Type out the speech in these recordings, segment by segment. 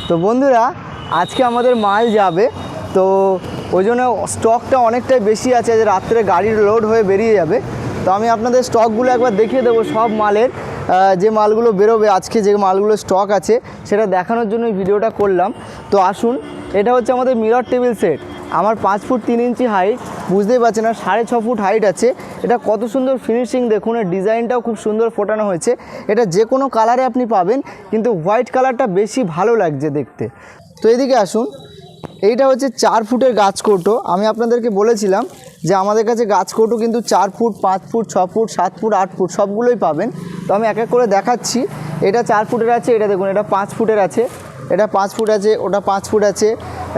তো বন্ধুরা আজকে আমাদের মাল যাবে, তো ওই জন্য স্টকটা অনেকটাই বেশি আছে যে রাত্রে গাড়ির লোড হয়ে বেরিয়ে যাবে। তো আমি আপনাদের স্টকগুলো একবার দেখিয়ে দেবো, সব মালের যে মালগুলো বেরোবে আজকে, যে মালগুলো স্টক আছে সেটা দেখানোর জন্য এই ভিডিওটা করলাম। তো আসুন, এটা হচ্ছে আমাদের মিরর টেবিল সেট। আমার 5 ফুট 3 ইঞ্চি হাইট, বুঝতেই পারছেন, আর 6.5 ফুট হাইট আছে। এটা কত সুন্দর ফিনিশিং দেখুন, এর ডিজাইনটাও খুব সুন্দর ফোটানো হয়েছে। এটা যে কোনো কালারে আপনি পাবেন, কিন্তু হোয়াইট কালারটা বেশি ভালো লাগছে দেখতে। তো এদিকে আসুন, এইটা হচ্ছে 4 ফুটের গাছ কৌটো। আমি আপনাদেরকে বলেছিলাম যে আমাদের কাছে গাছ কৌটো কিন্তু 4 foot, 5 foot, 6 foot, 7 foot, 8 foot সবগুলোই পাবেন। তো আমি এক এক করে দেখাচ্ছি। এটা 4 ফুটের আছে, এটা দেখুন, এটা 5 ফুটের আছে, এটা 5 ফুট আছে, ওটা 5 ফুট আছে।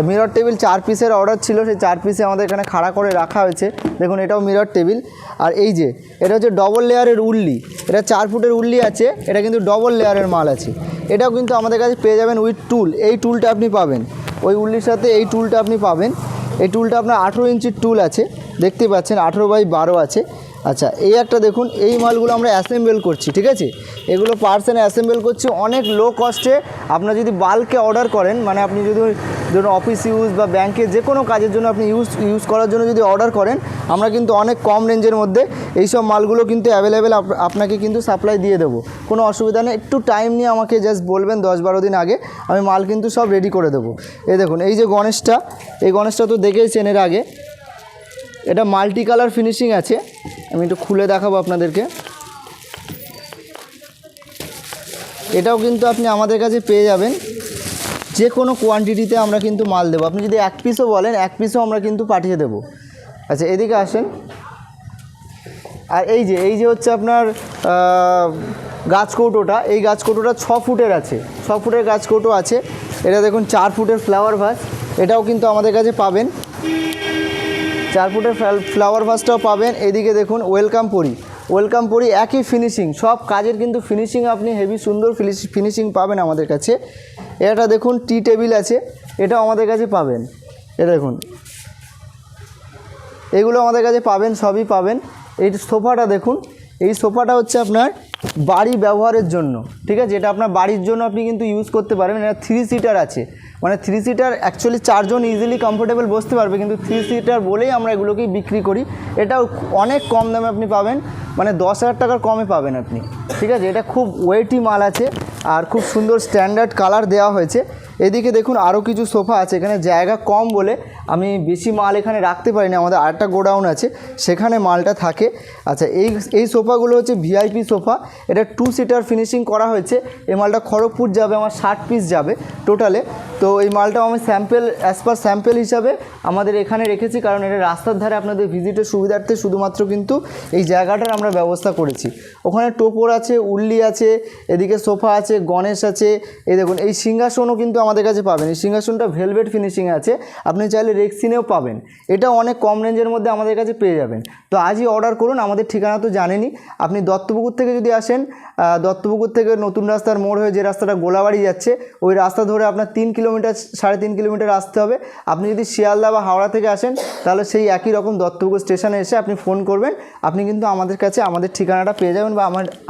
মিরর টেবিল 4 পিসের অর্ডার ছিল, সেই 4 পিসে আমাদের এখানে খাড়া করে রাখা হয়েছে। দেখুন, এটাও মিরর টেবিল। আর এই যে এটা হচ্ছে ডবল লেয়ারের উল্লি, এটা 4 ফুটের উল্লি আছে, এটা কিন্তু ডবল লেয়ারের মাল আছে। এটাও কিন্তু আমাদের কাছে পেয়ে যাবেন উইথ টুল। এই টুলটা আপনি পাবেন, ওই উল্লির সাথে এই টুলটা আপনি পাবেন। এই টুলটা আপনার 18 ইঞ্চির টুল আছে, দেখতেই পাচ্ছেন, 18x12 আছে। আচ্ছা, এই একটা দেখুন, এই মালগুলো আমরা অ্যাসেম্বল করছি, ঠিক আছে, এগুলো পার্সেন্ট অ্যাসেম্বল করছি অনেক লো কস্টে। আপনারা যদি বাল্কে অর্ডার করেন, মানে আপনি যদি ধরুন অফিস ইউজ বা ব্যাংকে যে কোনো কাজের জন্য আপনি ইউজ করার জন্য যদি অর্ডার করেন, আমরা কিন্তু অনেক কম রেঞ্জের মধ্যে এইসব মালগুলো কিন্তু অ্যাভেলেবেল আপনাকে কিন্তু সাপ্লাই দিয়ে দেবো, কোনো অসুবিধা নেই। একটু টাইম নিয়ে আমাকে জাস্ট বলবেন, 10-12 দিন আগে আমি মাল কিন্তু সব রেডি করে দেবো। এই দেখুন, এই যে গণেশটা, এই গণেশটা তো দেখেইছেন এর আগে। এটা মাল্টি কালার ফিনিশিং আছে, আমি একটু খুলে দেখাবো আপনাদেরকে। এটাও কিন্তু আপনি আমাদের কাছে পেয়ে যাবেন, যে কোনো কোয়ান্টিটিতে আমরা কিন্তু মাল দেবো। আপনি যদি 1 পিসও বলেন, 1 পিসও আমরা কিন্তু পাঠিয়ে দেবো। আচ্ছা, এদিকে আসেন। আর এই যে হচ্ছে আপনার গাছ কৌটোটা, এই গাছ কৌটোটা 6 ফুটের আছে, 6 ফুটের গাছ কৌটো আছে। এটা দেখুন 4 ফুটের ফ্লাওয়ার ভাস, এটাও কিন্তু আমাদের কাছে পাবেন। 4 ফুটের ফ্লাওয়ার ভাসটাও পাবেন। এদিকে দেখুন ওয়েলকাম পরি, একই ফিনিশিং, সব কাজের কিন্তু ফিনিশিং আপনি হেভি সুন্দর ফিনিশিং পাবেন আমাদের কাছে। এটা দেখুন টি টেবিল আছে, এটাও আমাদের কাছে পাবেন। এটা দেখুন, এগুলো আমাদের কাছে পাবেন, সবই পাবেন। এই সোফাটা দেখুন, এই সোফাটা হচ্ছে আপনার বাড়ি ব্যবহারের জন্য, ঠিক আছে, এটা আপনার বাড়ির জন্য আপনি কিন্তু ইউজ করতে পারবেন। এটা 3 সিটার আছে, মানে 3 সিটার অ্যাকচুয়ালি 4 জন ইজিলি কমফোর্টেবল বসতে পারবে, কিন্তু 3 সিটার বলেই আমরা এগুলোকেই বিক্রি করি। এটাও অনেক কম দামে আপনি পাবেন, মানে 10,000 টাকার কমে পাবেন আপনি, ঠিক আছে। এটা খুব ওয়েটি মাল আছে আর খুব সুন্দর স্ট্যান্ডার্ড কালার দেওয়া হয়েছে। এদিকে দেখুন আরও কিছু সোফা আছে, এখানে জায়গা কম বলে আমি বেশি মাল এখানে রাখতে পারি না, আমাদের আরেকটা গোডাউন আছে, সেখানে মালটা থাকে। আচ্ছা, এই সোফাগুলো হচ্ছে ভিআইপি সোফা, এটা 2 সিটার ফিনিশিং করা হয়েছে। এই মালটা খড়গপুর যাবে, আমার 60 পিস যাবে টোটালে। তো এই মালটাও আমি স্যাম্পেল হিসাবে আমাদের এখানে রেখেছি, কারণ এটা রাস্তার ধারে আপনাদের ভিজিটের সুবিধার্থে শুধুমাত্র কিন্তু এই জায়গাটার আমরা ব্যবস্থা করেছি। ওখানে টোপর আছে, উল্লি আছে, এদিকে সোফা আছে, গণেশ আছে। এই দেখুন, এই সিংহাসনও কিন্তু আমাদের কাছে পাবেন। এই সিংহাসনটা ভেলভেট ফিনিশিং আছে, আপনি চাইলে রেক্সিনেও পাবেন। এটা অনেক কম রেঞ্জের মধ্যে আমাদের কাছে পেয়ে যাবেন। তো আজই অর্ডার করুন, আমাদের ঠিকানা তো জানেনই। আপনি দত্তপুকুর থেকে যদি আসেন, দত্তপুকুর থেকে নতুন রাস্তার মোড় হয়ে যে রাস্তাটা গোলাবাড়ি যাচ্ছে, ওই রাস্তা ধরে আপনার 3 কিলোমিটার 3.5 কিলোমিটার আসতে হবে। আপনি যদি শিয়ালদা বা হাওড়া থেকে আসেন, তাহলে সেই একই রকম দত্তপুকুর স্টেশনে এসে আপনি ফোন করবেন, আপনি কিন্তু আমাদের কাছে আমাদের ঠিকানাটা পেয়ে যাবেন, বা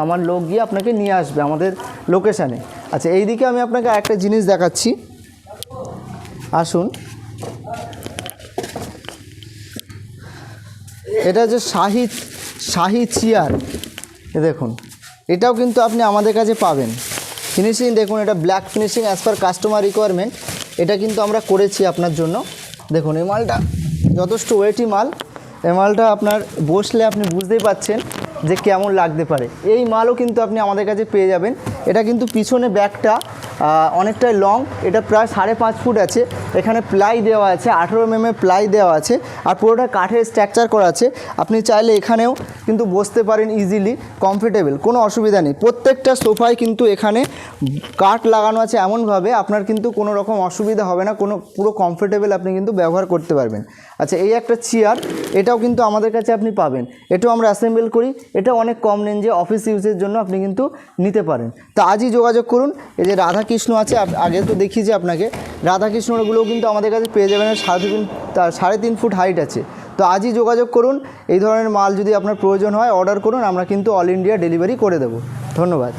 আমার লোক গিয়ে আপনাকে নিয়ে আসবে আমাদের লোকেশানে। আচ্ছা, এই দিকে আমি আপনাকে একটা জিনিস দেখাচ্ছি, আসুন। এটা যে শাহি চেয়ার, দেখুন, এটাও কিন্তু আপনি আমাদের কাছে পাবেন। ফিনিশিং দেখুন, এটা black finishing as per customer requirement, এটা কিন্তু আমরা করেছি আপনার জন্য। দেখুন, এই মালটা যথেষ্ট ওয়েটি মাল, এই মালটা আপনার বসলে আপনি বুঝতেই পাচ্ছেন যে কেমন লাগতে পারে। এই মালও কিন্তু আপনি আমাদের কাছে পেয়ে যাবেন। এটা কিন্তু পিছনে ব্যাগটা অনেকটাই লং, এটা প্রায় 5.5 ফুট আছে। এখানে প্লাই দেওয়া আছে, 18 mm প্লাই দেওয়া আছে, আর পুরোটা কাঠের স্ট্রাকচার করা আছে। আপনি চাইলে এখানেও কিন্তু বসতে পারেন ইজিলি, কমফোর্টেবল, কোনো অসুবিধা নেই। প্রত্যেকটা সোফায় কিন্তু এখানে কাঠ লাগানো আছে এমনভাবে আপনার কিন্তু কোনো রকম অসুবিধা হবে না, পুরো কমফোর্টেবল আপনি কিন্তু ব্যবহার করতে পারবেন। আচ্ছা, এই একটা চেয়ার, এটাও কিন্তু আমাদের কাছে আপনি পাবেন, এটাও আমরা অ্যাসেম্বল করি। এটা অনেক কম রেঞ্জে অফিস ইউজের জন্য আপনি কিন্তু নিতে পারেন। তো আজই যোগাযোগ করুন। এই যে রাধাকৃষ্ণ আছে, আগে তো দেখিয়েছি আপনাকে, রাধাকৃষ্ণগুলোও কিন্তু আমাদের কাছে পেয়ে যাবেন। 3.5 ফুট হাইট আছে। তো আজই যোগাযোগ করুন। এই ধরনের মাল যদি আপনার প্রয়োজন হয় অর্ডার করুন, আমরা কিন্তু অল ইন্ডিয়া ডেলিভারি করে দেব। ধন্যবাদ।